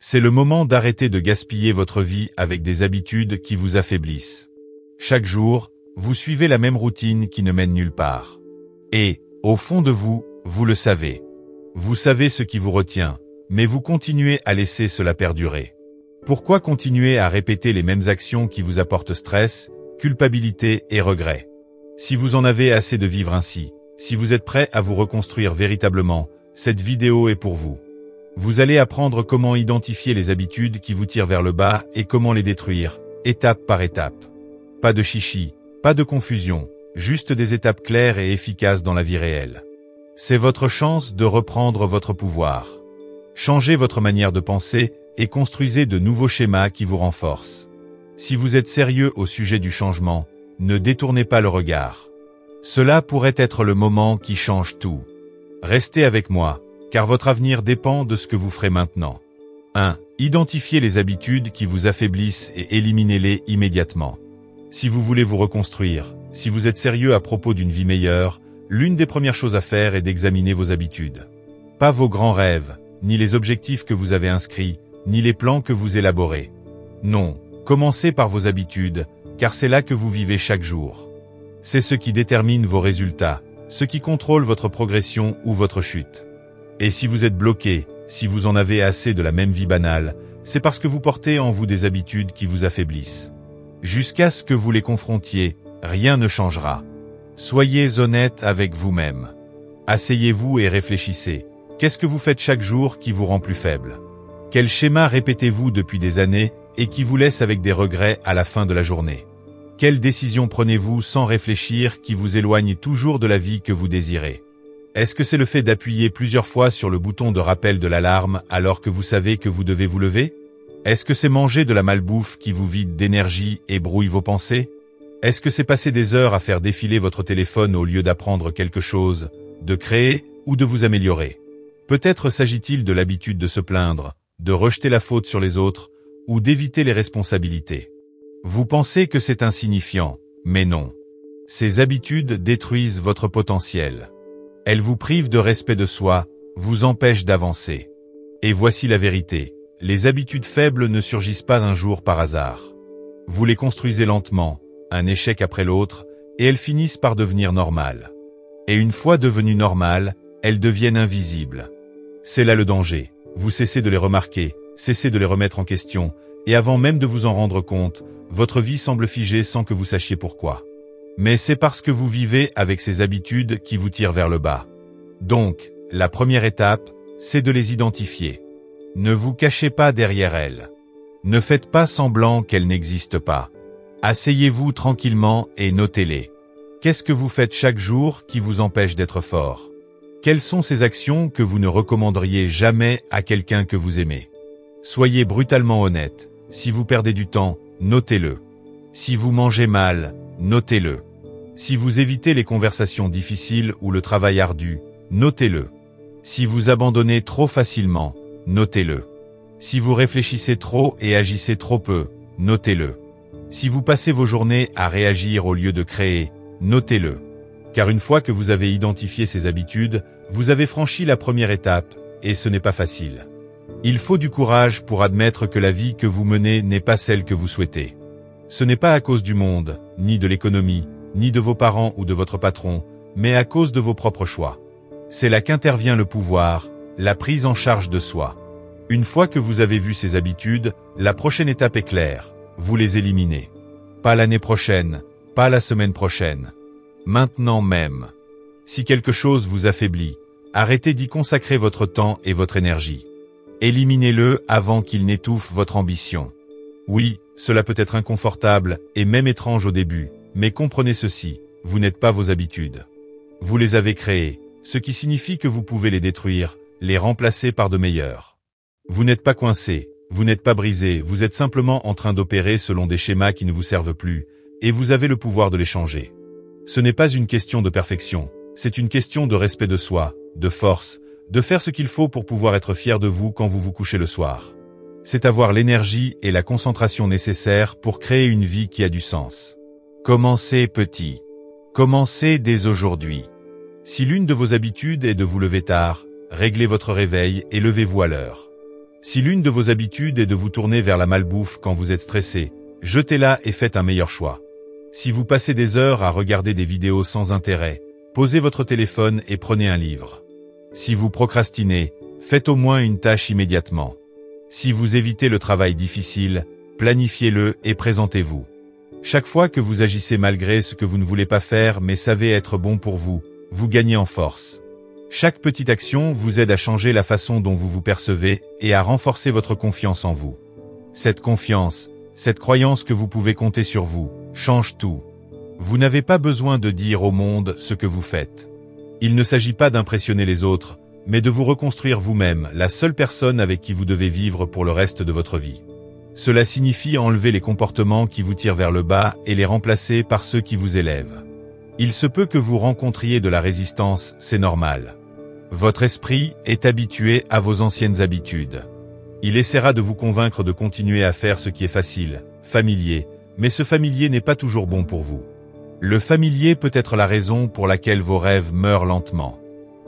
C'est le moment d'arrêter de gaspiller votre vie avec des habitudes qui vous affaiblissent. Chaque jour, vous suivez la même routine qui ne mène nulle part. Et, au fond de vous, vous le savez. Vous savez ce qui vous retient, mais vous continuez à laisser cela perdurer. Pourquoi continuer à répéter les mêmes actions qui vous apportent stress, culpabilité et regret? Si vous en avez assez de vivre ainsi, si vous êtes prêt à vous reconstruire véritablement, cette vidéo est pour vous. Vous allez apprendre comment identifier les habitudes qui vous tirent vers le bas et comment les détruire, étape par étape. Pas de chichi, pas de confusion, juste des étapes claires et efficaces dans la vie réelle. C'est votre chance de reprendre votre pouvoir. Changez votre manière de penser et construisez de nouveaux schémas qui vous renforcent. Si vous êtes sérieux au sujet du changement, ne détournez pas le regard. Cela pourrait être le moment qui change tout. Restez avec moi, car votre avenir dépend de ce que vous ferez maintenant. 1. Identifiez les habitudes qui vous affaiblissent et éliminez-les immédiatement. Si vous voulez vous reconstruire, si vous êtes sérieux à propos d'une vie meilleure, l'une des premières choses à faire est d'examiner vos habitudes. Pas vos grands rêves, ni les objectifs que vous avez inscrits, ni les plans que vous élaborez. Non, commencez par vos habitudes, car c'est là que vous vivez chaque jour. C'est ce qui détermine vos résultats, ce qui contrôle votre progression ou votre chute. Et si vous êtes bloqué, si vous en avez assez de la même vie banale, c'est parce que vous portez en vous des habitudes qui vous affaiblissent. Jusqu'à ce que vous les confrontiez, rien ne changera. Soyez honnête avec vous-même. Asseyez-vous et réfléchissez. Qu'est-ce que vous faites chaque jour qui vous rend plus faible? Quel schéma répétez-vous depuis des années et qui vous laisse avec des regrets à la fin de la journée? Quelles décisions prenez-vous sans réfléchir qui vous éloignent toujours de la vie que vous désirez? Est-ce que c'est le fait d'appuyer plusieurs fois sur le bouton de rappel de l'alarme alors que vous savez que vous devez vous lever? Est-ce que c'est manger de la malbouffe qui vous vide d'énergie et brouille vos pensées? Est-ce que c'est passer des heures à faire défiler votre téléphone au lieu d'apprendre quelque chose, de créer ou de vous améliorer? Peut-être s'agit-il de l'habitude de se plaindre, de rejeter la faute sur les autres, ou d'éviter les responsabilités. Vous pensez que c'est insignifiant, mais non. Ces habitudes détruisent votre potentiel. Elles vous privent de respect de soi, vous empêchent d'avancer. Et voici la vérité, les habitudes faibles ne surgissent pas un jour par hasard. Vous les construisez lentement, un échec après l'autre, et elles finissent par devenir normales. Et une fois devenues normales, elles deviennent invisibles. C'est là le danger. Vous cessez de les remarquer, cessez de les remettre en question, et avant même de vous en rendre compte, votre vie semble figée sans que vous sachiez pourquoi. Mais c'est parce que vous vivez avec ces habitudes qui vous tirent vers le bas. Donc, la première étape, c'est de les identifier. Ne vous cachez pas derrière elles. Ne faites pas semblant qu'elles n'existent pas. Asseyez-vous tranquillement et notez-les. Qu'est-ce que vous faites chaque jour qui vous empêche d'être fort? Quelles sont ces actions que vous ne recommanderiez jamais à quelqu'un que vous aimez? Soyez brutalement honnête. Si vous perdez du temps, notez-le. Si vous mangez mal, notez-le. Si vous évitez les conversations difficiles ou le travail ardu, notez-le. Si vous abandonnez trop facilement, notez-le. Si vous réfléchissez trop et agissez trop peu, notez-le. Si vous passez vos journées à réagir au lieu de créer, notez-le. Car une fois que vous avez identifié ces habitudes, vous avez franchi la première étape, et ce n'est pas facile. Il faut du courage pour admettre que la vie que vous menez n'est pas celle que vous souhaitez. Ce n'est pas à cause du monde, ni de l'économie, ni de vos parents ou de votre patron, mais à cause de vos propres choix. C'est là qu'intervient le pouvoir, la prise en charge de soi. Une fois que vous avez vu ces habitudes, la prochaine étape est claire, vous les éliminez. Pas l'année prochaine, pas la semaine prochaine. Maintenant même. Si quelque chose vous affaiblit, arrêtez d'y consacrer votre temps et votre énergie. Éliminez-le avant qu'il n'étouffe votre ambition. Oui, cela peut être inconfortable et même étrange au début, mais comprenez ceci, vous n'êtes pas vos habitudes. Vous les avez créées, ce qui signifie que vous pouvez les détruire, les remplacer par de meilleures. Vous n'êtes pas coincé, vous n'êtes pas brisé, vous êtes simplement en train d'opérer selon des schémas qui ne vous servent plus, et vous avez le pouvoir de les changer. Ce n'est pas une question de perfection, c'est une question de respect de soi, de force, de faire ce qu'il faut pour pouvoir être fier de vous quand vous vous couchez le soir. C'est avoir l'énergie et la concentration nécessaires pour créer une vie qui a du sens. Commencez petit. Commencez dès aujourd'hui. Si l'une de vos habitudes est de vous lever tard, réglez votre réveil et levez-vous à l'heure. Si l'une de vos habitudes est de vous tourner vers la malbouffe quand vous êtes stressé, jetez-la et faites un meilleur choix. Si vous passez des heures à regarder des vidéos sans intérêt, posez votre téléphone et prenez un livre. Si vous procrastinez, faites au moins une tâche immédiatement. Si vous évitez le travail difficile, planifiez-le et présentez-vous. Chaque fois que vous agissez malgré ce que vous ne voulez pas faire mais savez être bon pour vous, vous gagnez en force. Chaque petite action vous aide à changer la façon dont vous vous percevez et à renforcer votre confiance en vous. Cette confiance, cette croyance que vous pouvez compter sur vous, change tout. Vous n'avez pas besoin de dire au monde ce que vous faites. Il ne s'agit pas d'impressionner les autres, mais de vous reconstruire vous-même, la seule personne avec qui vous devez vivre pour le reste de votre vie. Cela signifie enlever les comportements qui vous tirent vers le bas et les remplacer par ceux qui vous élèvent. Il se peut que vous rencontriez de la résistance, c'est normal. Votre esprit est habitué à vos anciennes habitudes. Il essaiera de vous convaincre de continuer à faire ce qui est facile, familier, mais ce familier n'est pas toujours bon pour vous. Le familier peut être la raison pour laquelle vos rêves meurent lentement.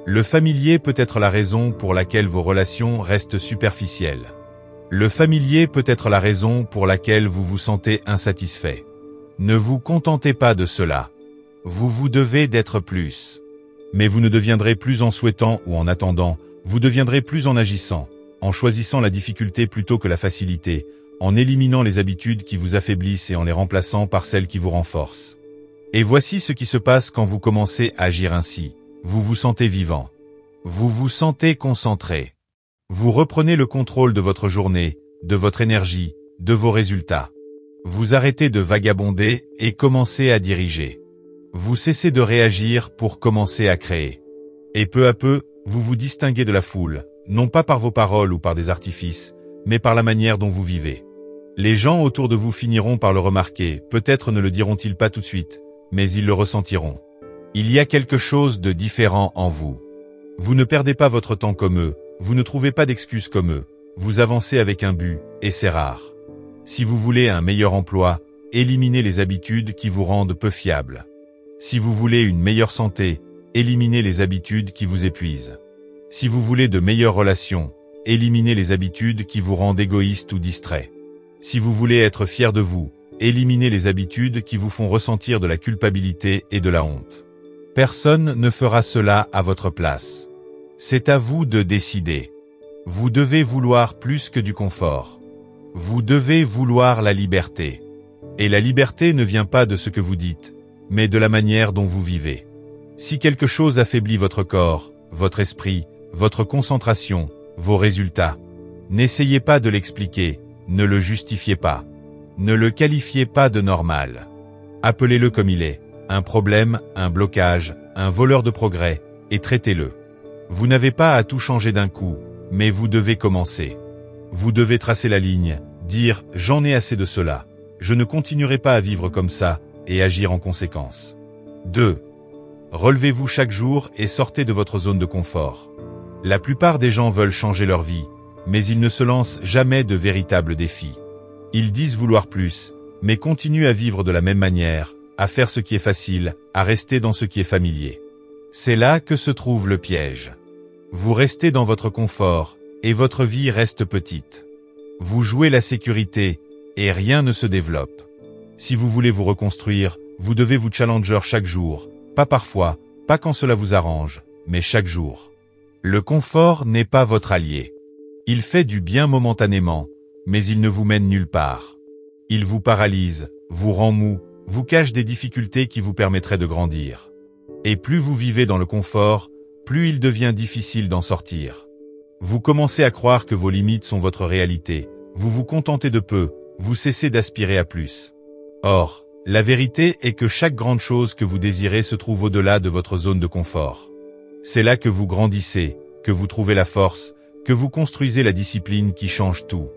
Le familier peut être la raison pour laquelle vos relations restent superficielles. Le familier peut être la raison pour laquelle vous vous sentez insatisfait. Ne vous contentez pas de cela. Vous devez d'être plus. Mais vous ne deviendrez plus en souhaitant ou en attendant, vous deviendrez plus en agissant, en choisissant la difficulté plutôt que la facilité, en éliminant les habitudes qui vous affaiblissent et en les remplaçant par celles qui vous renforcent. Et voici ce qui se passe quand vous commencez à agir ainsi. Vous vous sentez vivant. Vous vous sentez concentré. Vous reprenez le contrôle de votre journée, de votre énergie, de vos résultats. Vous arrêtez de vagabonder et commencez à diriger. Vous cessez de réagir pour commencer à créer. Et peu à peu, vous vous distinguez de la foule, non pas par vos paroles ou par des artifices, mais par la manière dont vous vivez. Les gens autour de vous finiront par le remarquer, peut-être ne le diront-ils pas tout de suite, mais ils le ressentiront. Il y a quelque chose de différent en vous. Vous ne perdez pas votre temps comme eux, vous ne trouvez pas d'excuses comme eux, vous avancez avec un but, et c'est rare. Si vous voulez un meilleur emploi, éliminez les habitudes qui vous rendent peu fiables. Si vous voulez une meilleure santé, éliminez les habitudes qui vous épuisent. Si vous voulez de meilleures relations, éliminez les habitudes qui vous rendent égoïste ou distrait. Si vous voulez être fier de vous, éliminez les habitudes qui vous font ressentir de la culpabilité et de la honte. Personne ne fera cela à votre place. C'est à vous de décider. Vous devez vouloir plus que du confort. Vous devez vouloir la liberté. Et la liberté ne vient pas de ce que vous dites, mais de la manière dont vous vivez. Si quelque chose affaiblit votre corps, votre esprit, votre concentration, vos résultats, n'essayez pas de l'expliquer, ne le justifiez pas. Ne le qualifiez pas de normal. Appelez-le comme il est, un problème, un blocage, un voleur de progrès, et traitez-le. Vous n'avez pas à tout changer d'un coup, mais vous devez commencer. Vous devez tracer la ligne, dire « j'en ai assez de cela, je ne continuerai pas à vivre comme ça », et agir en conséquence. 2. Relevez-vous chaque jour et sortez de votre zone de confort. La plupart des gens veulent changer leur vie, mais ils ne se lancent jamais de véritables défis. Ils disent vouloir plus, mais continuent à vivre de la même manière, à faire ce qui est facile, à rester dans ce qui est familier. C'est là que se trouve le piège. Vous restez dans votre confort, et votre vie reste petite. Vous jouez la sécurité, et rien ne se développe. Si vous voulez vous reconstruire, vous devez vous challenger chaque jour, pas parfois, pas quand cela vous arrange, mais chaque jour. Le confort n'est pas votre allié. Il fait du bien momentanément, mais il ne vous mène nulle part. Il vous paralyse, vous rend mou, vous cache des difficultés qui vous permettraient de grandir. Et plus vous vivez dans le confort, plus il devient difficile d'en sortir. Vous commencez à croire que vos limites sont votre réalité, vous vous contentez de peu, vous cessez d'aspirer à plus. Or, la vérité est que chaque grande chose que vous désirez se trouve au-delà de votre zone de confort. C'est là que vous grandissez, que vous trouvez la force, que vous construisez la discipline qui change tout.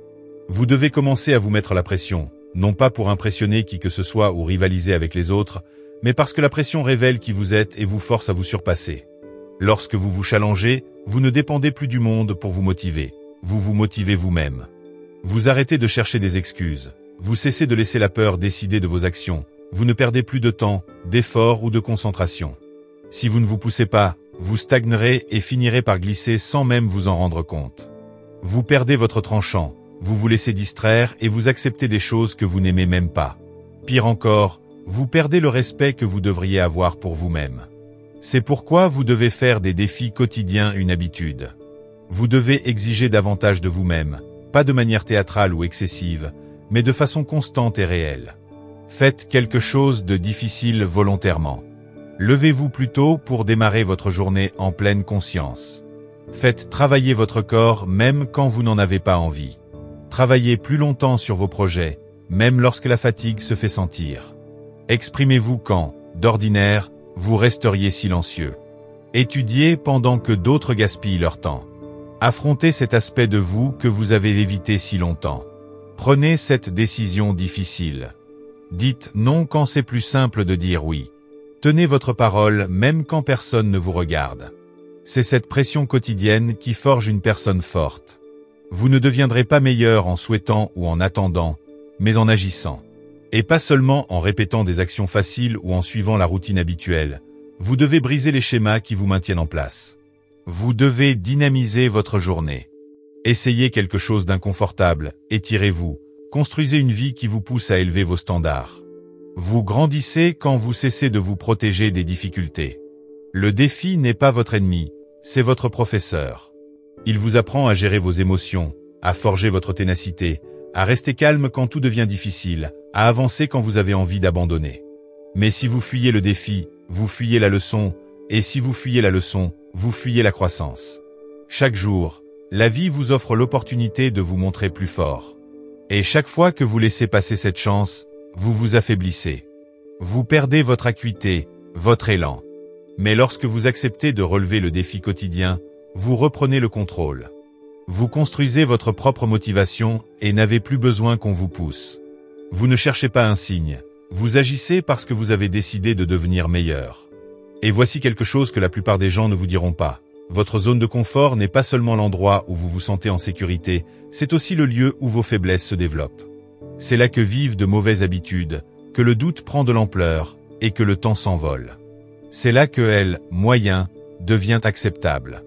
Vous devez commencer à vous mettre la pression, non pas pour impressionner qui que ce soit ou rivaliser avec les autres, mais parce que la pression révèle qui vous êtes et vous force à vous surpasser. Lorsque vous vous challengez, vous ne dépendez plus du monde pour vous motiver, vous vous motivez vous-même. Vous arrêtez de chercher des excuses. Vous cessez de laisser la peur décider de vos actions, vous ne perdez plus de temps, d'efforts ou de concentration. Si vous ne vous poussez pas, vous stagnerez et finirez par glisser sans même vous en rendre compte. Vous perdez votre tranchant, vous vous laissez distraire et vous acceptez des choses que vous n'aimez même pas. Pire encore, vous perdez le respect que vous devriez avoir pour vous-même. C'est pourquoi vous devez faire des défis quotidiens une habitude. Vous devez exiger davantage de vous-même, pas de manière théâtrale ou excessive, mais de façon constante et réelle. Faites quelque chose de difficile volontairement. Levez-vous plus tôt pour démarrer votre journée en pleine conscience. Faites travailler votre corps même quand vous n'en avez pas envie. Travaillez plus longtemps sur vos projets, même lorsque la fatigue se fait sentir. Exprimez-vous quand, d'ordinaire, vous resteriez silencieux. Étudiez pendant que d'autres gaspillent leur temps. Affrontez cet aspect de vous que vous avez évité si longtemps. Prenez cette décision difficile. Dites non quand c'est plus simple de dire oui. Tenez votre parole même quand personne ne vous regarde. C'est cette pression quotidienne qui forge une personne forte. Vous ne deviendrez pas meilleur en souhaitant ou en attendant, mais en agissant. Et pas seulement en répétant des actions faciles ou en suivant la routine habituelle. Vous devez briser les schémas qui vous maintiennent en place. Vous devez dynamiser votre journée. Essayez quelque chose d'inconfortable, étirez-vous, construisez une vie qui vous pousse à élever vos standards. Vous grandissez quand vous cessez de vous protéger des difficultés. Le défi n'est pas votre ennemi, c'est votre professeur. Il vous apprend à gérer vos émotions, à forger votre ténacité, à rester calme quand tout devient difficile, à avancer quand vous avez envie d'abandonner. Mais si vous fuyez le défi, vous fuyez la leçon, et si vous fuyez la leçon, vous fuyez la croissance. Chaque jour, la vie vous offre l'opportunité de vous montrer plus fort. Et chaque fois que vous laissez passer cette chance, vous vous affaiblissez. Vous perdez votre acuité, votre élan. Mais lorsque vous acceptez de relever le défi quotidien, vous reprenez le contrôle. Vous construisez votre propre motivation et n'avez plus besoin qu'on vous pousse. Vous ne cherchez pas un signe, vous agissez parce que vous avez décidé de devenir meilleur. Et voici quelque chose que la plupart des gens ne vous diront pas. Votre zone de confort n'est pas seulement l'endroit où vous vous sentez en sécurité, c'est aussi le lieu où vos faiblesses se développent. C'est là que vivent de mauvaises habitudes, que le doute prend de l'ampleur et que le temps s'envole. C'est là que elle, moyen, devient acceptable.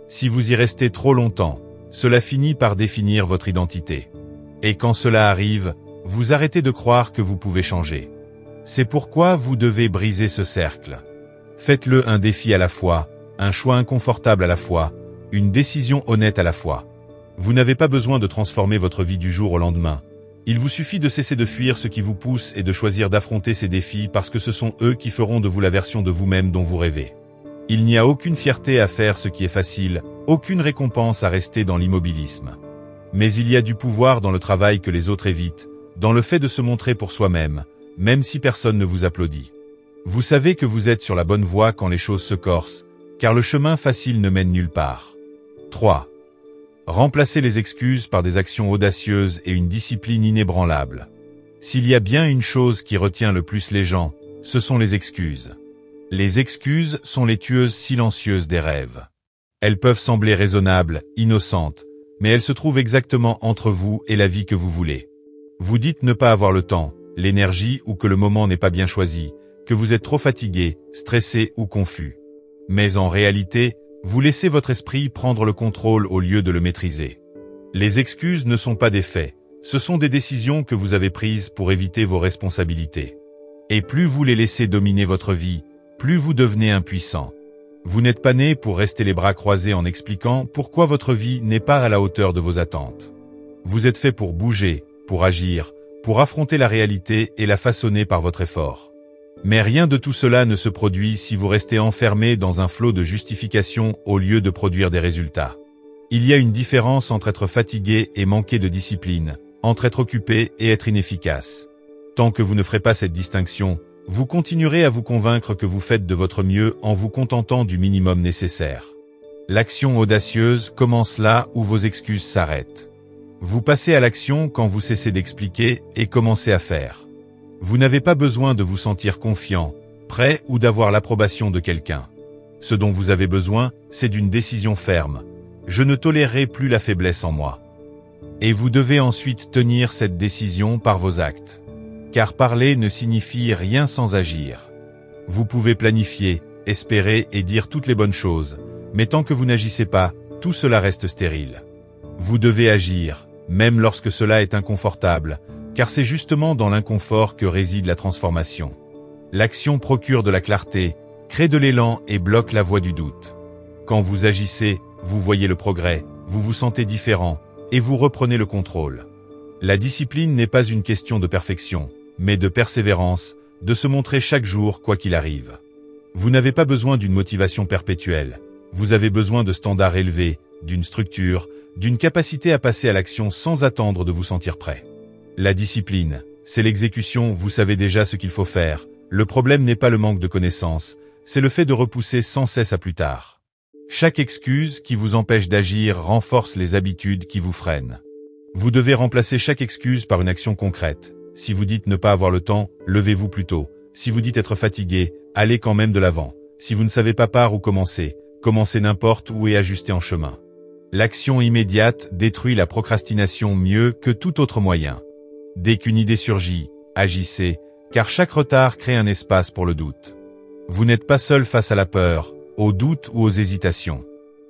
Si vous y restez trop longtemps, cela finit par définir votre identité. Et quand cela arrive, vous arrêtez de croire que vous pouvez changer. C'est pourquoi vous devez briser ce cercle. Faites-le un défi à la fois, un choix inconfortable à la fois, une décision honnête à la fois. Vous n'avez pas besoin de transformer votre vie du jour au lendemain. Il vous suffit de cesser de fuir ce qui vous pousse et de choisir d'affronter ces défis parce que ce sont eux qui feront de vous la version de vous-même dont vous rêvez. Il n'y a aucune fierté à faire ce qui est facile, aucune récompense à rester dans l'immobilisme. Mais il y a du pouvoir dans le travail que les autres évitent, dans le fait de se montrer pour soi-même, même si personne ne vous applaudit. Vous savez que vous êtes sur la bonne voie quand les choses se corsent, car le chemin facile ne mène nulle part. 3. Remplacez les excuses par des actions audacieuses et une discipline inébranlable. S'il y a bien une chose qui retient le plus les gens, ce sont les excuses. Les excuses sont les tueuses silencieuses des rêves. Elles peuvent sembler raisonnables, innocentes, mais elles se trouvent exactement entre vous et la vie que vous voulez. Vous dites ne pas avoir le temps, l'énergie ou que le moment n'est pas bien choisi, que vous êtes trop fatigué, stressé ou confus. Mais en réalité, vous laissez votre esprit prendre le contrôle au lieu de le maîtriser. Les excuses ne sont pas des faits, ce sont des décisions que vous avez prises pour éviter vos responsabilités. Et plus vous les laissez dominer votre vie, plus vous devenez impuissant. Vous n'êtes pas né pour rester les bras croisés en expliquant pourquoi votre vie n'est pas à la hauteur de vos attentes. Vous êtes fait pour bouger, pour agir, pour affronter la réalité et la façonner par votre effort. Mais rien de tout cela ne se produit si vous restez enfermé dans un flot de justification au lieu de produire des résultats. Il y a une différence entre être fatigué et manquer de discipline, entre être occupé et être inefficace. Tant que vous ne ferez pas cette distinction, vous continuerez à vous convaincre que vous faites de votre mieux en vous contentant du minimum nécessaire. L'action audacieuse commence là où vos excuses s'arrêtent. Vous passez à l'action quand vous cessez d'expliquer et commencez à faire. Vous n'avez pas besoin de vous sentir confiant, prêt ou d'avoir l'approbation de quelqu'un. Ce dont vous avez besoin, c'est d'une décision ferme. Je ne tolérerai plus la faiblesse en moi. Et vous devez ensuite tenir cette décision par vos actes. Car parler ne signifie rien sans agir. Vous pouvez planifier, espérer et dire toutes les bonnes choses, mais tant que vous n'agissez pas, tout cela reste stérile. Vous devez agir, même lorsque cela est inconfortable, car c'est justement dans l'inconfort que réside la transformation. L'action procure de la clarté, crée de l'élan et bloque la voie du doute. Quand vous agissez, vous voyez le progrès, vous vous sentez différent, et vous reprenez le contrôle. La discipline n'est pas une question de perfection, mais de persévérance, de se montrer chaque jour quoi qu'il arrive. Vous n'avez pas besoin d'une motivation perpétuelle, vous avez besoin de standards élevés, d'une structure, d'une capacité à passer à l'action sans attendre de vous sentir prêt. La discipline, c'est l'exécution, vous savez déjà ce qu'il faut faire. Le problème n'est pas le manque de connaissances, c'est le fait de repousser sans cesse à plus tard. Chaque excuse qui vous empêche d'agir renforce les habitudes qui vous freinent. Vous devez remplacer chaque excuse par une action concrète. Si vous dites ne pas avoir le temps, levez-vous plus tôt. Si vous dites être fatigué, allez quand même de l'avant. Si vous ne savez pas par où commencer, commencez n'importe où et ajustez en chemin. L'action immédiate détruit la procrastination mieux que tout autre moyen. Dès qu'une idée surgit, agissez, car chaque retard crée un espace pour le doute. Vous n'êtes pas seul face à la peur, aux doutes ou aux hésitations.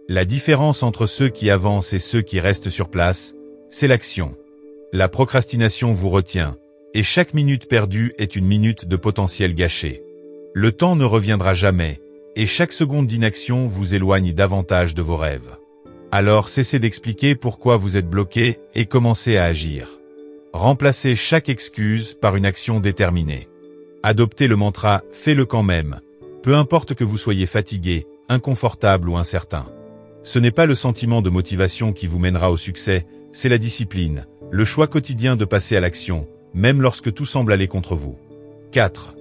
La différence entre ceux qui avancent et ceux qui restent sur place, c'est l'action. La procrastination vous retient, et chaque minute perdue est une minute de potentiel gâché. Le temps ne reviendra jamais, et chaque seconde d'inaction vous éloigne davantage de vos rêves. Alors cessez d'expliquer pourquoi vous êtes bloqué et commencez à agir. Remplacez chaque excuse par une action déterminée. Adoptez le mantra « fais-le quand même », peu importe que vous soyez fatigué, inconfortable ou incertain. Ce n'est pas le sentiment de motivation qui vous mènera au succès, c'est la discipline, le choix quotidien de passer à l'action, même lorsque tout semble aller contre vous. 4.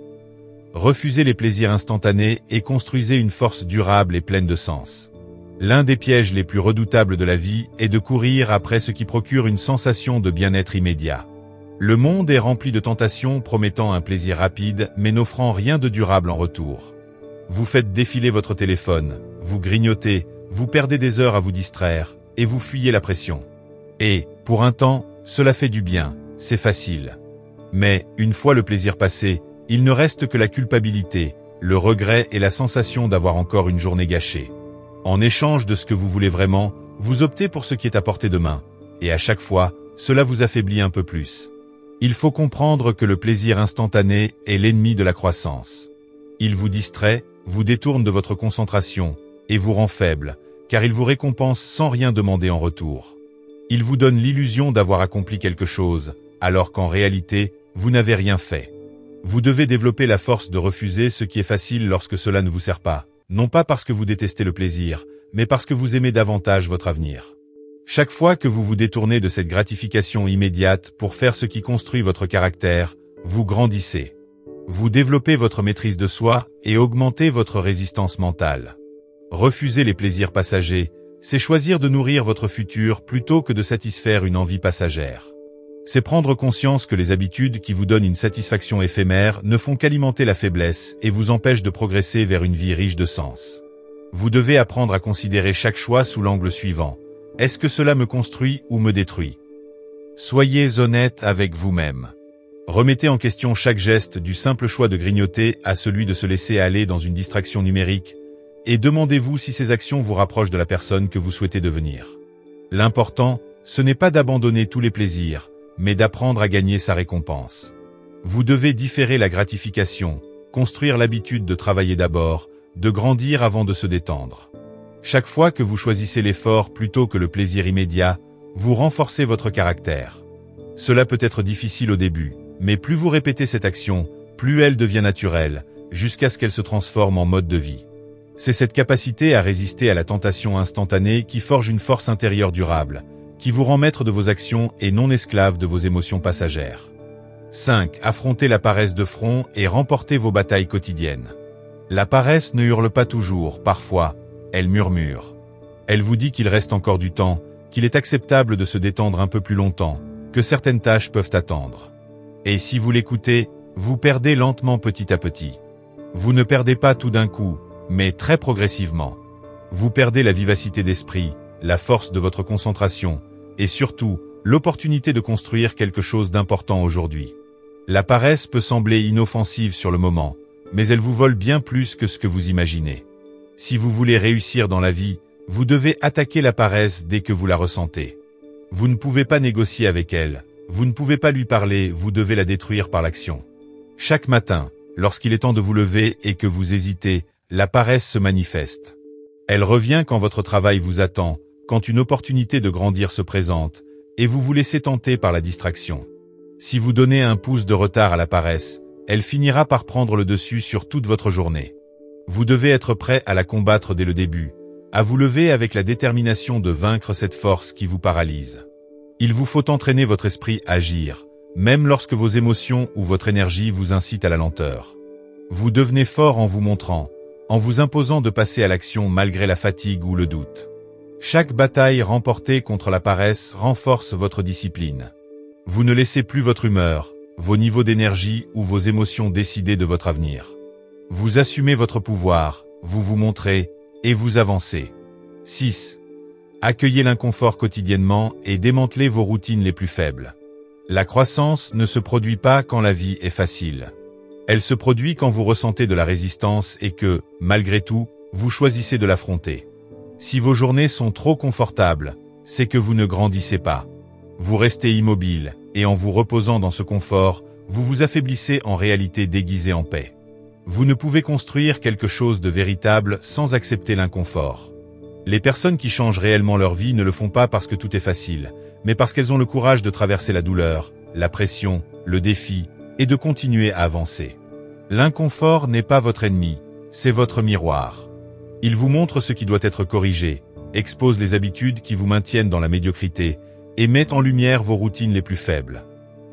Refusez les plaisirs instantanés et construisez une force durable et pleine de sens. L'un des pièges les plus redoutables de la vie est de courir après ce qui procure une sensation de bien-être immédiat. Le monde est rempli de tentations promettant un plaisir rapide mais n'offrant rien de durable en retour. Vous faites défiler votre téléphone, vous grignotez, vous perdez des heures à vous distraire, et vous fuyez la pression. Et, pour un temps, cela fait du bien, c'est facile. Mais, une fois le plaisir passé, il ne reste que la culpabilité, le regret et la sensation d'avoir encore une journée gâchée. En échange de ce que vous voulez vraiment, vous optez pour ce qui est à portée de main, et à chaque fois, cela vous affaiblit un peu plus. Il faut comprendre que le plaisir instantané est l'ennemi de la croissance. Il vous distrait, vous détourne de votre concentration, et vous rend faible, car il vous récompense sans rien demander en retour. Il vous donne l'illusion d'avoir accompli quelque chose, alors qu'en réalité, vous n'avez rien fait. Vous devez développer la force de refuser ce qui est facile lorsque cela ne vous sert pas, non pas parce que vous détestez le plaisir, mais parce que vous aimez davantage votre avenir. Chaque fois que vous vous détournez de cette gratification immédiate pour faire ce qui construit votre caractère, vous grandissez. Vous développez votre maîtrise de soi et augmentez votre résistance mentale. Refuser les plaisirs passagers, c'est choisir de nourrir votre futur plutôt que de satisfaire une envie passagère. C'est prendre conscience que les habitudes qui vous donnent une satisfaction éphémère ne font qu'alimenter la faiblesse et vous empêchent de progresser vers une vie riche de sens. Vous devez apprendre à considérer chaque choix sous l'angle suivant. Est-ce que cela me construit ou me détruit? Soyez honnête avec vous-même. Remettez en question chaque geste du simple choix de grignoter à celui de se laisser aller dans une distraction numérique, et demandez-vous si ces actions vous rapprochent de la personne que vous souhaitez devenir. L'important, ce n'est pas d'abandonner tous les plaisirs, mais d'apprendre à gagner sa récompense. Vous devez différer la gratification, construire l'habitude de travailler d'abord, de grandir avant de se détendre. Chaque fois que vous choisissez l'effort plutôt que le plaisir immédiat, vous renforcez votre caractère. Cela peut être difficile au début, mais plus vous répétez cette action, plus elle devient naturelle, jusqu'à ce qu'elle se transforme en mode de vie. C'est cette capacité à résister à la tentation instantanée qui forge une force intérieure durable, qui vous rend maître de vos actions et non esclave de vos émotions passagères. 5. Affrontez la paresse de front et remportez vos batailles quotidiennes. La paresse ne hurle pas toujours, parfois, elle murmure. Elle vous dit qu'il reste encore du temps, qu'il est acceptable de se détendre un peu plus longtemps, que certaines tâches peuvent attendre. Et si vous l'écoutez, vous perdez lentement petit à petit. Vous ne perdez pas tout d'un coup, mais très progressivement. Vous perdez la vivacité d'esprit, la force de votre concentration, et surtout, l'opportunité de construire quelque chose d'important aujourd'hui. La paresse peut sembler inoffensive sur le moment, mais elle vous vole bien plus que ce que vous imaginez. Si vous voulez réussir dans la vie, vous devez attaquer la paresse dès que vous la ressentez. Vous ne pouvez pas négocier avec elle, vous ne pouvez pas lui parler, vous devez la détruire par l'action. Chaque matin, lorsqu'il est temps de vous lever et que vous hésitez, la paresse se manifeste. Elle revient quand votre travail vous attend, quand une opportunité de grandir se présente, et vous vous laissez tenter par la distraction. Si vous donnez un pouce de retard à la paresse, elle finira par prendre le dessus sur toute votre journée. Vous devez être prêt à la combattre dès le début, à vous lever avec la détermination de vaincre cette force qui vous paralyse. Il vous faut entraîner votre esprit à agir, même lorsque vos émotions ou votre énergie vous incitent à la lenteur. Vous devenez fort en vous montrant, en vous imposant de passer à l'action malgré la fatigue ou le doute. Chaque bataille remportée contre la paresse renforce votre discipline. Vous ne laissez plus votre humeur, vos niveaux d'énergie ou vos émotions décider de votre avenir. Vous assumez votre pouvoir, vous vous montrez, et vous avancez. 6. Accueillez l'inconfort quotidiennement et démantelez vos routines les plus faibles. La croissance ne se produit pas quand la vie est facile. Elle se produit quand vous ressentez de la résistance et que, malgré tout, vous choisissez de l'affronter. Si vos journées sont trop confortables, c'est que vous ne grandissez pas. Vous restez immobile, et en vous reposant dans ce confort, vous vous affaiblissez en réalité déguisée en paix. Vous ne pouvez construire quelque chose de véritable sans accepter l'inconfort. Les personnes qui changent réellement leur vie ne le font pas parce que tout est facile, mais parce qu'elles ont le courage de traverser la douleur, la pression, le défi, et de continuer à avancer. L'inconfort n'est pas votre ennemi, c'est votre miroir. Il vous montre ce qui doit être corrigé, expose les habitudes qui vous maintiennent dans la médiocrité, et met en lumière vos routines les plus faibles.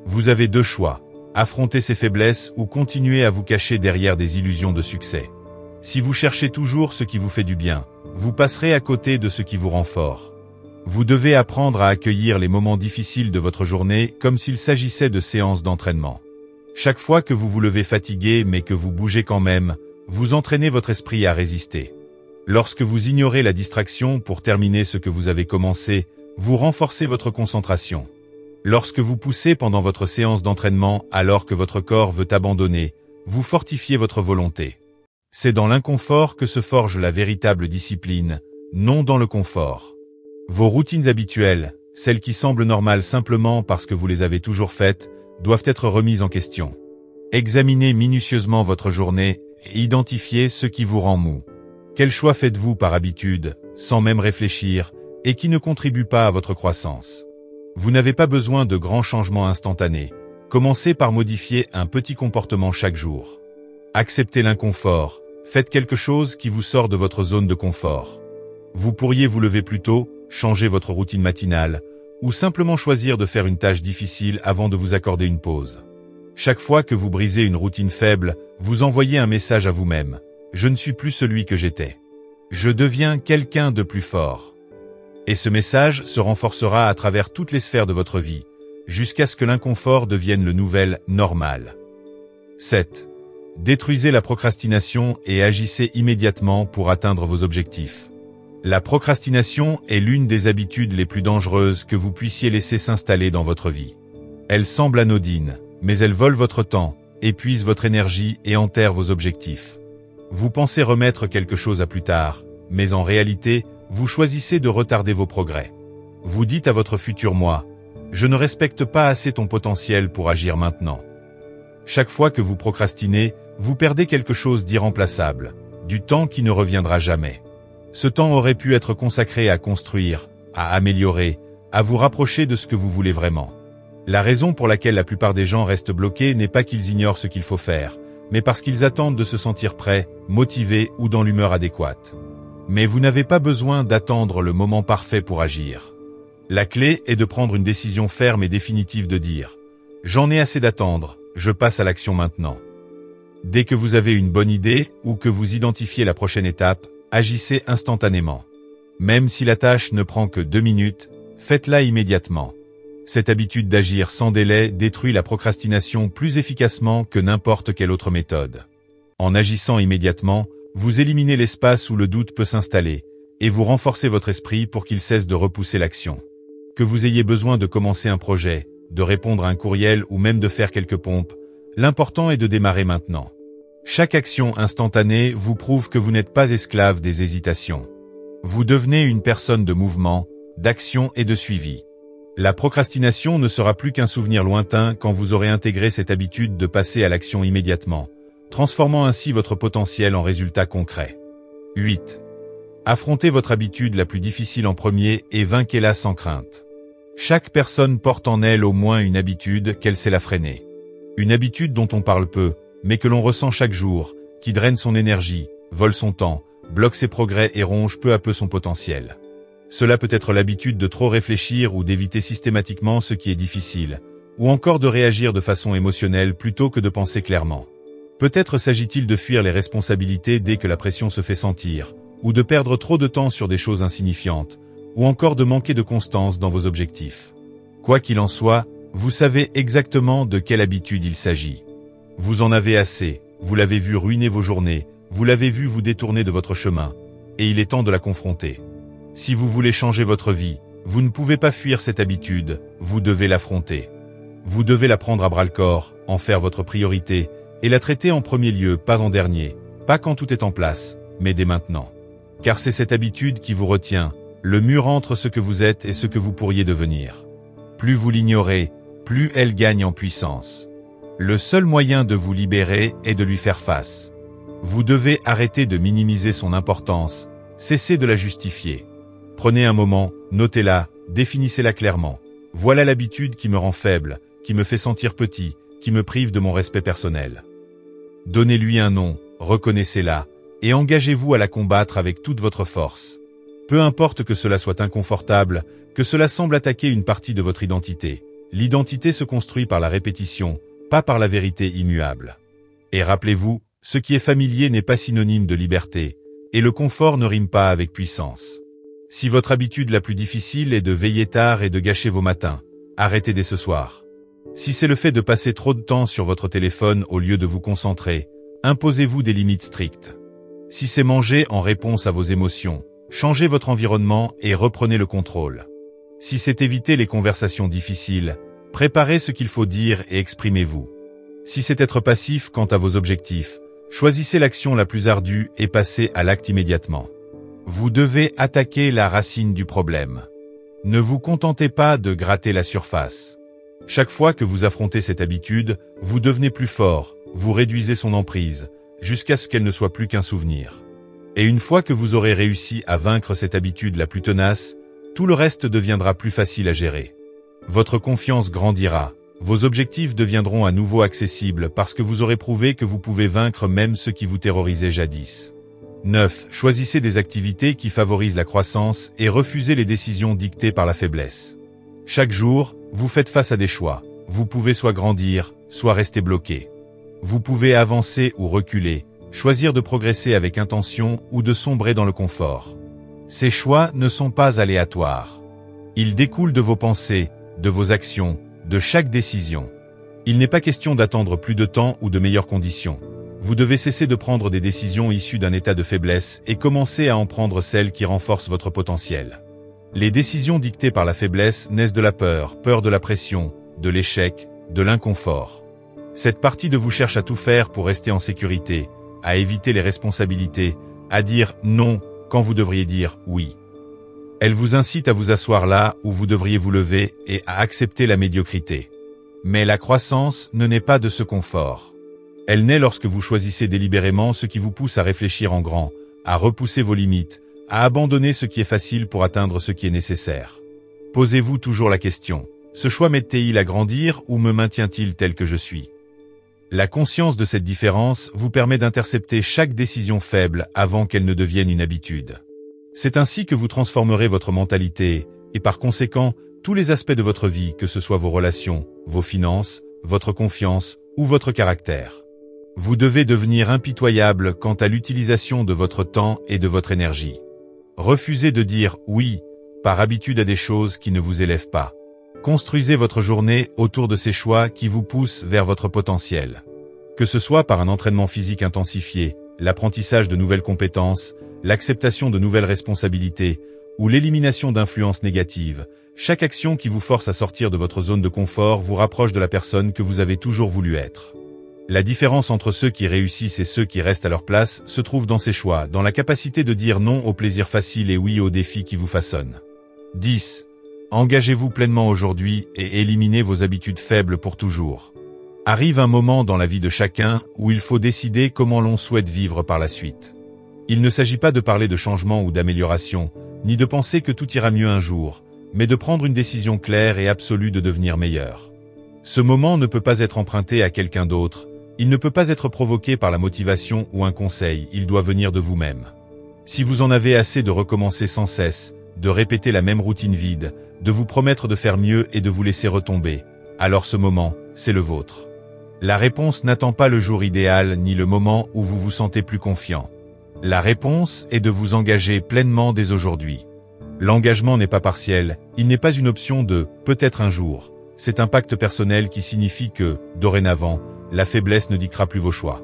Vous avez deux choix. Affronter ces faiblesses ou continuer à vous cacher derrière des illusions de succès. Si vous cherchez toujours ce qui vous fait du bien, vous passerez à côté de ce qui vous rend fort. Vous devez apprendre à accueillir les moments difficiles de votre journée comme s'il s'agissait de séances d'entraînement. Chaque fois que vous vous levez fatigué mais que vous bougez quand même, vous entraînez votre esprit à résister. Lorsque vous ignorez la distraction pour terminer ce que vous avez commencé, vous renforcez votre concentration. Lorsque vous poussez pendant votre séance d'entraînement alors que votre corps veut abandonner, vous fortifiez votre volonté. C'est dans l'inconfort que se forge la véritable discipline, non dans le confort. Vos routines habituelles, celles qui semblent normales simplement parce que vous les avez toujours faites, doivent être remises en question. Examinez minutieusement votre journée et identifiez ce qui vous rend mou. Quel choix faites-vous par habitude, sans même réfléchir, et qui ne contribue pas à votre croissance? Vous n'avez pas besoin de grands changements instantanés. Commencez par modifier un petit comportement chaque jour. Acceptez l'inconfort. Faites quelque chose qui vous sort de votre zone de confort. Vous pourriez vous lever plus tôt, changer votre routine matinale, ou simplement choisir de faire une tâche difficile avant de vous accorder une pause. Chaque fois que vous brisez une routine faible, vous envoyez un message à vous-même. Je ne suis plus celui que j'étais. Je deviens quelqu'un de plus fort. Et ce message se renforcera à travers toutes les sphères de votre vie, jusqu'à ce que l'inconfort devienne le nouvel normal. 7. Détruisez la procrastination et agissez immédiatement pour atteindre vos objectifs. La procrastination est l'une des habitudes les plus dangereuses que vous puissiez laisser s'installer dans votre vie. Elle semble anodine, mais elle vole votre temps, épuise votre énergie et enterre vos objectifs. Vous pensez remettre quelque chose à plus tard, mais en réalité, vous choisissez de retarder vos progrès. Vous dites à votre futur moi, « Je ne respecte pas assez ton potentiel pour agir maintenant ». Chaque fois que vous procrastinez, vous perdez quelque chose d'irremplaçable, du temps qui ne reviendra jamais. Ce temps aurait pu être consacré à construire, à améliorer, à vous rapprocher de ce que vous voulez vraiment. La raison pour laquelle la plupart des gens restent bloqués n'est pas qu'ils ignorent ce qu'il faut faire, mais parce qu'ils attendent de se sentir prêts, motivés ou dans l'humeur adéquate. Mais vous n'avez pas besoin d'attendre le moment parfait pour agir. La clé est de prendre une décision ferme et définitive de dire « J'en ai assez d'attendre, je passe à l'action maintenant ». Dès que vous avez une bonne idée ou que vous identifiez la prochaine étape, agissez instantanément. Même si la tâche ne prend que 2 minutes, faites-la immédiatement. Cette habitude d'agir sans délai détruit la procrastination plus efficacement que n'importe quelle autre méthode. En agissant immédiatement, vous éliminez l'espace où le doute peut s'installer, et vous renforcez votre esprit pour qu'il cesse de repousser l'action. Que vous ayez besoin de commencer un projet, de répondre à un courriel ou même de faire quelques pompes, l'important est de démarrer maintenant. Chaque action instantanée vous prouve que vous n'êtes pas esclave des hésitations. Vous devenez une personne de mouvement, d'action et de suivi. La procrastination ne sera plus qu'un souvenir lointain quand vous aurez intégré cette habitude de passer à l'action immédiatement, transformant ainsi votre potentiel en résultat concret. 8. Affrontez votre habitude la plus difficile en premier et vainquez-la sans crainte. Chaque personne porte en elle au moins une habitude qu'elle sait la freiner. Une habitude dont on parle peu, mais que l'on ressent chaque jour, qui draine son énergie, vole son temps, bloque ses progrès et ronge peu à peu son potentiel. Cela peut être l'habitude de trop réfléchir ou d'éviter systématiquement ce qui est difficile, ou encore de réagir de façon émotionnelle plutôt que de penser clairement. Peut-être s'agit-il de fuir les responsabilités dès que la pression se fait sentir, ou de perdre trop de temps sur des choses insignifiantes, ou encore de manquer de constance dans vos objectifs. Quoi qu'il en soit, vous savez exactement de quelle habitude il s'agit. Vous en avez assez, vous l'avez vu ruiner vos journées, vous l'avez vu vous détourner de votre chemin, et il est temps de la confronter. Si vous voulez changer votre vie, vous ne pouvez pas fuir cette habitude, vous devez l'affronter. Vous devez la prendre à bras-le-corps, en faire votre priorité, et la traiter en premier lieu, pas en dernier, pas quand tout est en place, mais dès maintenant. Car c'est cette habitude qui vous retient, le mur entre ce que vous êtes et ce que vous pourriez devenir. Plus vous l'ignorez, plus elle gagne en puissance. Le seul moyen de vous libérer est de lui faire face. Vous devez arrêter de minimiser son importance, cesser de la justifier. Prenez un moment, notez-la, définissez-la clairement. Voilà l'habitude qui me rend faible, qui me fait sentir petit, qui me prive de mon respect personnel. Donnez-lui un nom, reconnaissez-la, et engagez-vous à la combattre avec toute votre force. Peu importe que cela soit inconfortable, que cela semble attaquer une partie de votre identité. L'identité se construit par la répétition, pas par la vérité immuable. Et rappelez-vous, ce qui est familier n'est pas synonyme de liberté, et le confort ne rime pas avec puissance. Si votre habitude la plus difficile est de veiller tard et de gâcher vos matins, arrêtez dès ce soir. Si c'est le fait de passer trop de temps sur votre téléphone au lieu de vous concentrer, imposez-vous des limites strictes. Si c'est manger en réponse à vos émotions, changez votre environnement et reprenez le contrôle. Si c'est éviter les conversations difficiles, préparez ce qu'il faut dire et exprimez-vous. Si c'est être passif quant à vos objectifs, choisissez l'action la plus ardue et passez à l'acte immédiatement. Vous devez attaquer la racine du problème. Ne vous contentez pas de gratter la surface. Chaque fois que vous affrontez cette habitude, vous devenez plus fort, vous réduisez son emprise, jusqu'à ce qu'elle ne soit plus qu'un souvenir. Et une fois que vous aurez réussi à vaincre cette habitude la plus tenace, tout le reste deviendra plus facile à gérer. Votre confiance grandira, vos objectifs deviendront à nouveau accessibles parce que vous aurez prouvé que vous pouvez vaincre même ce qui vous terrorisait jadis. 9. Choisissez des activités qui favorisent la croissance et refusez les décisions dictées par la faiblesse. Chaque jour, vous faites face à des choix. Vous pouvez soit grandir, soit rester bloqué. Vous pouvez avancer ou reculer, choisir de progresser avec intention ou de sombrer dans le confort. Ces choix ne sont pas aléatoires. Ils découlent de vos pensées, de vos actions, de chaque décision. Il n'est pas question d'attendre plus de temps ou de meilleures conditions. Vous devez cesser de prendre des décisions issues d'un état de faiblesse et commencer à en prendre celles qui renforcent votre potentiel. Les décisions dictées par la faiblesse naissent de la peur de la pression, de l'échec, de l'inconfort. Cette partie de vous cherche à tout faire pour rester en sécurité, à éviter les responsabilités, à dire non quand vous devriez dire oui. Elle vous incite à vous asseoir là où vous devriez vous lever et à accepter la médiocrité. Mais la croissance ne naît pas de ce confort. Elle naît lorsque vous choisissez délibérément ce qui vous pousse à réfléchir en grand, à repousser vos limites, à abandonner ce qui est facile pour atteindre ce qui est nécessaire. Posez-vous toujours la question, ce choix m'aide-t-il à grandir ou me maintient-il tel que je suis? La conscience de cette différence vous permet d'intercepter chaque décision faible avant qu'elle ne devienne une habitude. C'est ainsi que vous transformerez votre mentalité, et par conséquent, tous les aspects de votre vie, que ce soit vos relations, vos finances, votre confiance ou votre caractère. Vous devez devenir impitoyable quant à l'utilisation de votre temps et de votre énergie. Refusez de dire « oui » par habitude à des choses qui ne vous élèvent pas. Construisez votre journée autour de ces choix qui vous poussent vers votre potentiel. Que ce soit par un entraînement physique intensifié, l'apprentissage de nouvelles compétences, l'acceptation de nouvelles responsabilités ou l'élimination d'influences négatives, chaque action qui vous force à sortir de votre zone de confort vous rapproche de la personne que vous avez toujours voulu être. La différence entre ceux qui réussissent et ceux qui restent à leur place se trouve dans ces choix, dans la capacité de dire non au plaisir facile et oui aux défis qui vous façonnent. 10. Engagez-vous pleinement aujourd'hui et éliminez vos habitudes faibles pour toujours. Arrive un moment dans la vie de chacun où il faut décider comment l'on souhaite vivre par la suite. Il ne s'agit pas de parler de changement ou d'amélioration, ni de penser que tout ira mieux un jour, mais de prendre une décision claire et absolue de devenir meilleur. Ce moment ne peut pas être emprunté à quelqu'un d'autre, il ne peut pas être provoqué par la motivation ou un conseil, il doit venir de vous-même. Si vous en avez assez de recommencer sans cesse, de répéter la même routine vide, de vous promettre de faire mieux et de vous laisser retomber, alors ce moment, c'est le vôtre. La réponse n'attend pas le jour idéal ni le moment où vous vous sentez plus confiant. La réponse est de vous engager pleinement dès aujourd'hui. L'engagement n'est pas partiel, il n'est pas une option de « peut-être un jour ». C'est un pacte personnel qui signifie que, dorénavant, la faiblesse ne dictera plus vos choix.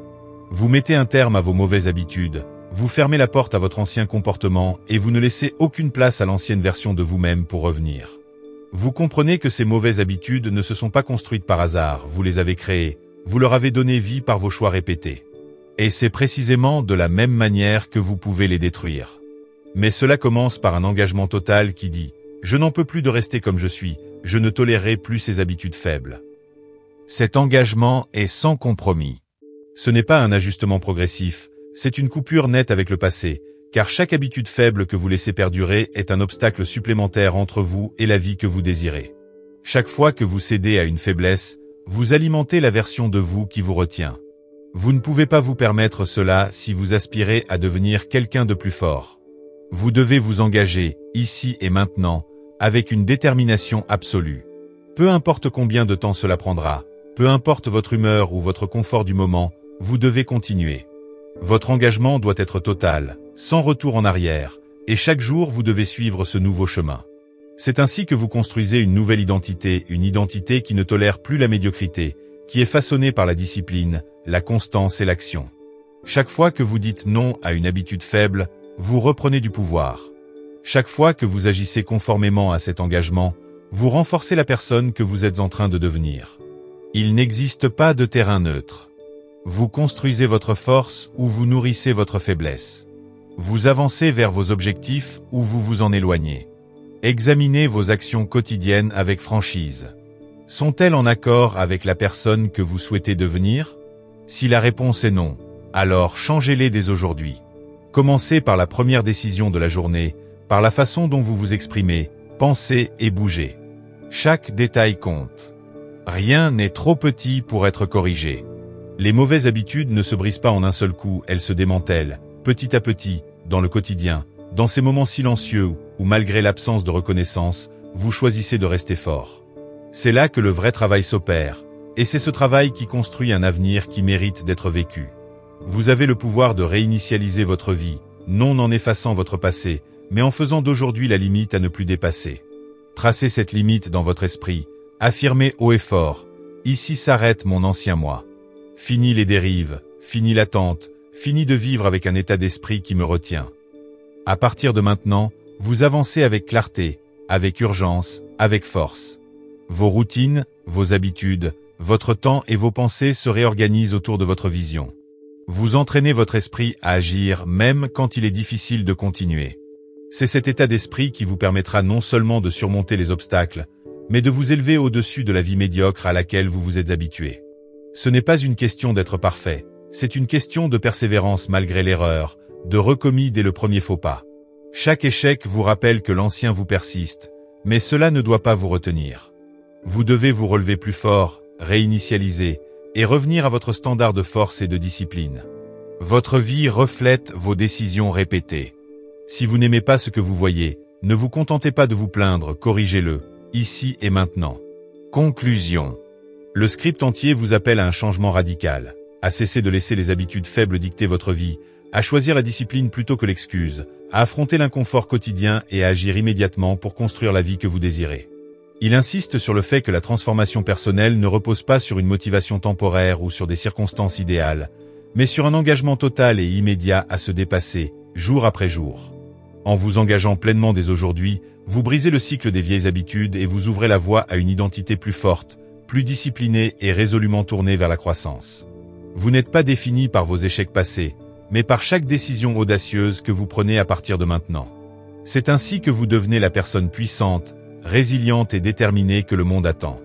Vous mettez un terme à vos mauvaises habitudes, vous fermez la porte à votre ancien comportement et vous ne laissez aucune place à l'ancienne version de vous-même pour revenir. Vous comprenez que ces mauvaises habitudes ne se sont pas construites par hasard, vous les avez créées, vous leur avez donné vie par vos choix répétés. Et c'est précisément de la même manière que vous pouvez les détruire. Mais cela commence par un engagement total qui dit « Je n'en peux plus de rester comme je suis, je ne tolérerai plus ces habitudes faibles ». Cet engagement est sans compromis. Ce n'est pas un ajustement progressif, c'est une coupure nette avec le passé, car chaque habitude faible que vous laissez perdurer est un obstacle supplémentaire entre vous et la vie que vous désirez. Chaque fois que vous cédez à une faiblesse, vous alimentez la version de vous qui vous retient. Vous ne pouvez pas vous permettre cela si vous aspirez à devenir quelqu'un de plus fort. Vous devez vous engager, ici et maintenant, avec une détermination absolue. Peu importe combien de temps cela prendra, peu importe votre humeur ou votre confort du moment, vous devez continuer. Votre engagement doit être total, sans retour en arrière, et chaque jour vous devez suivre ce nouveau chemin. C'est ainsi que vous construisez une nouvelle identité, une identité qui ne tolère plus la médiocrité, qui est façonnée par la discipline, la constance et l'action. Chaque fois que vous dites non à une habitude faible, vous reprenez du pouvoir. Chaque fois que vous agissez conformément à cet engagement, vous renforcez la personne que vous êtes en train de devenir. Il n'existe pas de terrain neutre. Vous construisez votre force ou vous nourrissez votre faiblesse. Vous avancez vers vos objectifs ou vous vous en éloignez. Examinez vos actions quotidiennes avec franchise. Sont-elles en accord avec la personne que vous souhaitez devenir? Si la réponse est non, alors changez-les dès aujourd'hui. Commencez par la première décision de la journée, par la façon dont vous vous exprimez, pensez et bougez. Chaque détail compte. Rien n'est trop petit pour être corrigé. Les mauvaises habitudes ne se brisent pas en un seul coup, elles se démantèlent, petit à petit, dans le quotidien, dans ces moments silencieux où, malgré l'absence de reconnaissance, vous choisissez de rester fort. C'est là que le vrai travail s'opère, et c'est ce travail qui construit un avenir qui mérite d'être vécu. Vous avez le pouvoir de réinitialiser votre vie, non en effaçant votre passé, mais en faisant d'aujourd'hui la limite à ne plus dépasser. Tracez cette limite dans votre esprit, affirmez haut et fort, ici s'arrête mon ancien moi. Fini les dérives, fini l'attente, fini de vivre avec un état d'esprit qui me retient. À partir de maintenant, vous avancez avec clarté, avec urgence, avec force. Vos routines, vos habitudes, votre temps et vos pensées se réorganisent autour de votre vision. Vous entraînez votre esprit à agir même quand il est difficile de continuer. C'est cet état d'esprit qui vous permettra non seulement de surmonter les obstacles, mais de vous élever au-dessus de la vie médiocre à laquelle vous vous êtes habitué. Ce n'est pas une question d'être parfait, c'est une question de persévérance malgré l'erreur, de recommis dès le premier faux pas. Chaque échec vous rappelle que l'ancien vous persiste, mais cela ne doit pas vous retenir. Vous devez vous relever plus fort, réinitialiser, et revenir à votre standard de force et de discipline. Votre vie reflète vos décisions répétées. Si vous n'aimez pas ce que vous voyez, ne vous contentez pas de vous plaindre, corrigez-le, ici et maintenant. Conclusion. Le script entier vous appelle à un changement radical, à cesser de laisser les habitudes faibles dicter votre vie, à choisir la discipline plutôt que l'excuse, à affronter l'inconfort quotidien et à agir immédiatement pour construire la vie que vous désirez. Il insiste sur le fait que la transformation personnelle ne repose pas sur une motivation temporaire ou sur des circonstances idéales, mais sur un engagement total et immédiat à se dépasser, jour après jour. En vous engageant pleinement dès aujourd'hui, vous brisez le cycle des vieilles habitudes et vous ouvrez la voie à une identité plus forte, plus disciplinée et résolument tournée vers la croissance. Vous n'êtes pas défini par vos échecs passés, mais par chaque décision audacieuse que vous prenez à partir de maintenant. C'est ainsi que vous devenez la personne puissante, résiliente et déterminée que le monde attend.